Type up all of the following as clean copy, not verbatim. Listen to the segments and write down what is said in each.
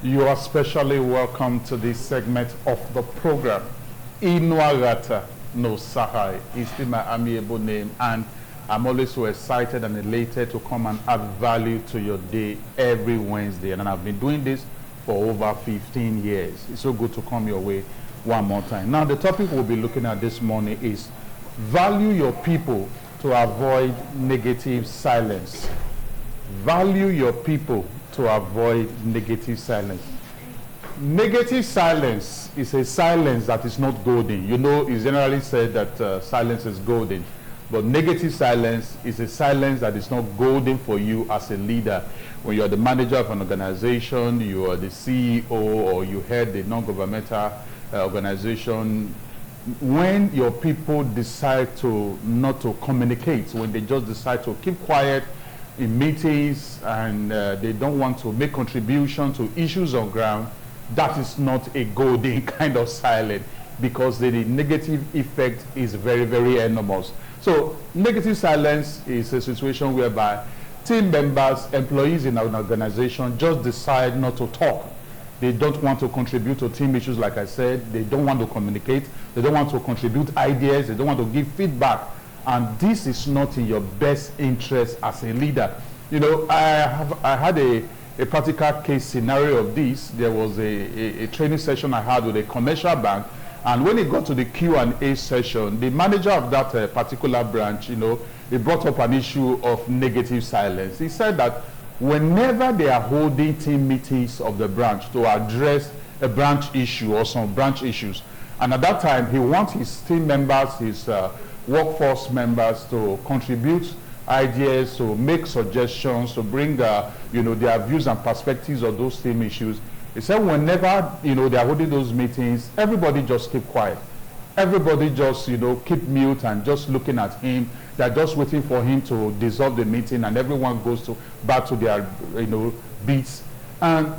You are specially welcome to this segment of the program. Inuagata no Sahai is still my amiable name, and I'm always so excited and elated to come and add value to your day every Wednesday. And I've been doing this for over 15 years. It's so good to come your way one more time. Now, the topic we'll be looking at this morning is value your people to avoid negative silence. Value your people to avoid negative silence. Negative silence is a silence that is not golden. You know, it's generally said that silence is golden. But negative silence is a silence that is not golden for you as a leader. When you're the manager of an organization, you are the CEO, or you head a non-governmental organization, when your people decide to not to communicate, when they just decide to keep quiet in meetings and they don't want to make contribution to issues on ground, that is not a golden kind of silence, because the negative effect is very, very enormous. So negative silence is a situation whereby team members, employees in an organization just decide not to talk. They don't want to contribute to team issues, like I said. They don't want to communicate. They don't want to contribute ideas. They don't want to give feedback. And this is not in your best interest as a leader. You know, I had a practical case scenario of this. There was a training session I had with a commercial bank. And when it got to the Q&A session, the manager of that particular branch, you know, he brought up an issue of negative silence. He said that whenever they are holding team meetings of the branch to address a branch issue or some branch issues, and at that time he wants his team members, his workforce members to contribute ideas, to make suggestions, to bring you know, their views and perspectives of those team issues. He said whenever, you know, they are holding those meetings, everybody just keep quiet. Everybody just, you know, keep mute and just looking at him. They're just waiting for him to dissolve the meeting, and everyone goes back to their, you know, beats. And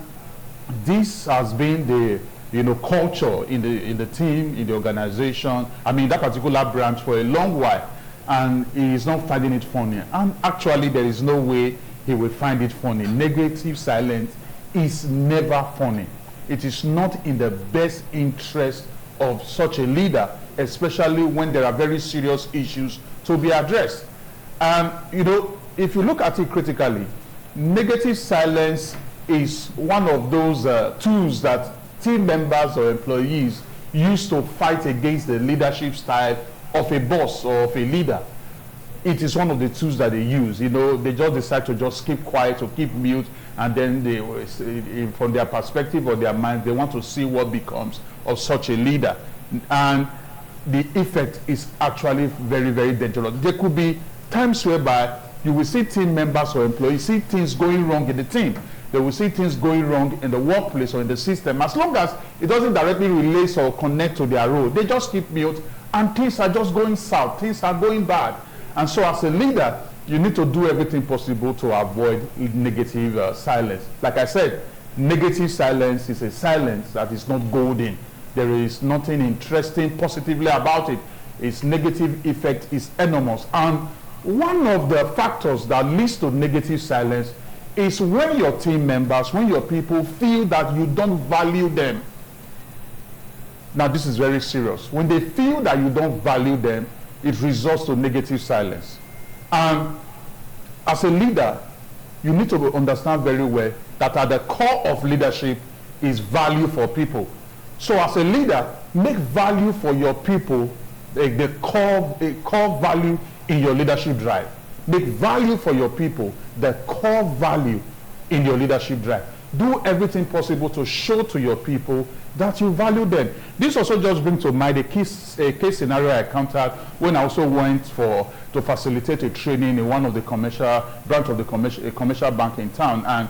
this has been the, you know, culture in the team, in the organization, I mean that particular branch, for a long while. And he is not finding it funny. And actually there is no way he will find it funny. Negative silence is never funny. It is not in the best interest of such a leader, especially when there are very serious issues to be addressed. And you know, if you look at it critically, negative silence is one of those tools that team members or employees use to fight against the leadership style of a boss or of a leader. It is one of the tools that they use. You know, they just decide to just keep quiet, to keep mute, and then they, from their perspective or their mind, they want to see what becomes of such a leader. And the effect is actually very, very dangerous. There could be times whereby you will see team members or employees see things going wrong in the team. They will see things going wrong in the workplace or in the system. As long as it doesn't directly relate or connect to their role, they just keep mute, and things are just going south. Things are going bad. And so as a leader, you need to do everything possible to avoid negative silence. Like I said, negative silence is a silence that is not golden. There is nothing interesting positively about it. Its negative effect is enormous. And one of the factors that leads to negative silence is when your team members, when your people feel that you don't value them. Now, this is very serious. When they feel that you don't value them, it results to negative silence. And as a leader, you need to understand very well that at the core of leadership is value for people. So as a leader, make value for your people the core value in your leadership drive. Make value for your people the core value in your leadership drive. Do everything possible to show to your people that you value them. This also just brings to mind a case scenario I encountered when I also went to facilitate a training in one of the commercial branch of the commercial bank in town. And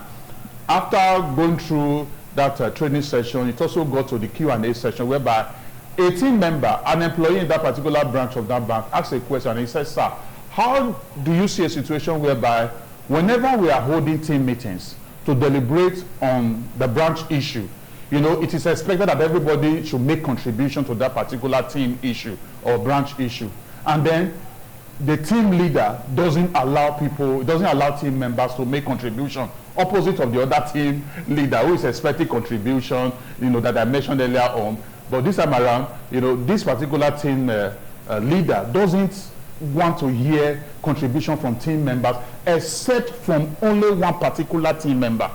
after going through that training session, it also got to the Q&A session, whereby a team member, an employee in that particular branch of that bank, asked a question. He said, "Sir, how do you see a situation whereby whenever we are holding team meetings to deliberate on the branch issue, you know, it is expected that everybody should make contribution to that particular team issue or branch issue. And then the team leader doesn't allow team members to make contribution opposite of the other team leader who is expecting contribution, that I mentioned earlier on. But this time around, this particular team leader doesn't want to hear contribution from team members except from only one particular team member.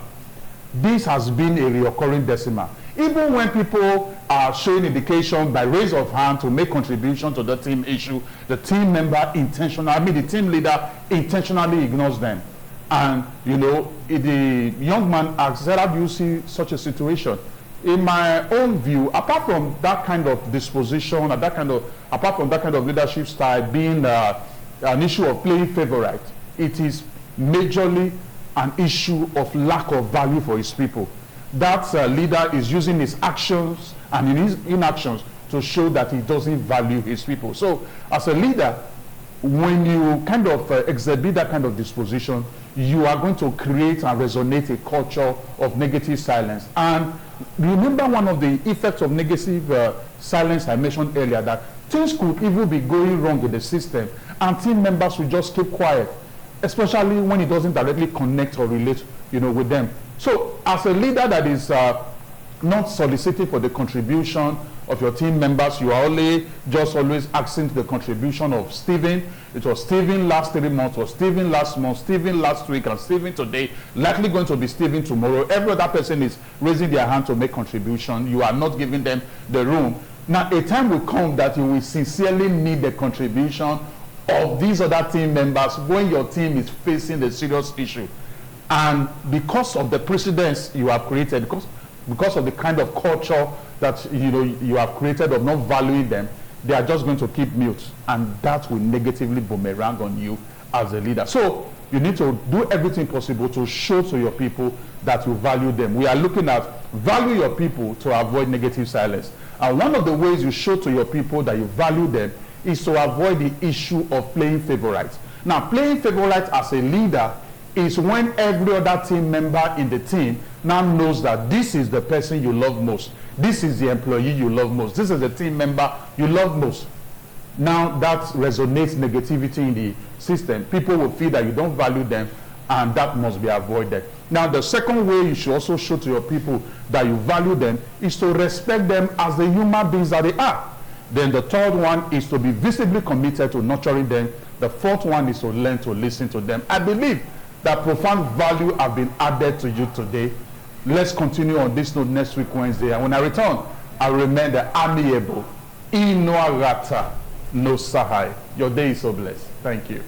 This has been a recurring decimal. Even when people are showing indication by raise of hand to make contribution to the team issue, the team member the team leader intentionally ignores them. And, the young man asks, how do you see such a situation? In my own view, apart from that kind of disposition, apart from that kind of leadership style being an issue of playing favorite, it is majorly an issue of lack of value for his people. That leader is using his actions and in his inactions to show that he doesn't value his people. So as a leader, when you kind of exhibit that kind of disposition, you are going to create and resonate a culture of negative silence. And remember, one of the effects of negative silence I mentioned earlier, that things could even be going wrong in the system and team members will just keep quiet, especially when it doesn't directly connect or relate with them. So as a leader that is not soliciting for the contribution of your team members, you are always asking the contribution of Stephen. It was Stephen last 3 months, or Stephen last month, Stephen last week, and Stephen today, likely going to be Stephen tomorrow. Every other person is raising their hand to make contribution. You are not giving them the room. Now, a time will come that you will sincerely need the contribution of these other team members when your team is facing a serious issue. And because of the precedents you have created, because of the kind of culture that you have created of not valuing them, they are just going to keep mute, and that will negatively boomerang on you as a leader. So you need to do everything possible to show to your people that you value them. We are looking at value your people to avoid negative silence. And one of the ways you show to your people that you value them is to avoid the issue of playing favorites. Now, playing favorites as a leader is when every other team member in the team now knows that this is the person you love most. This is the employee you love most. This is the team member you love most. Now that resonates negativity in the system. People will feel that you don't value them, and that must be avoided. Now, the second way you should also show to your people that you value them is to respect them as the human beings that they are. Then the third one is to be visibly committed to nurturing them. The fourth one is to learn to listen to them. I believe that profound value have been added to you today. Let's continue on this note next week, Wednesday. And when I return, I'll remain the amiable Inuagata no Sahai. Your day is so blessed. Thank you.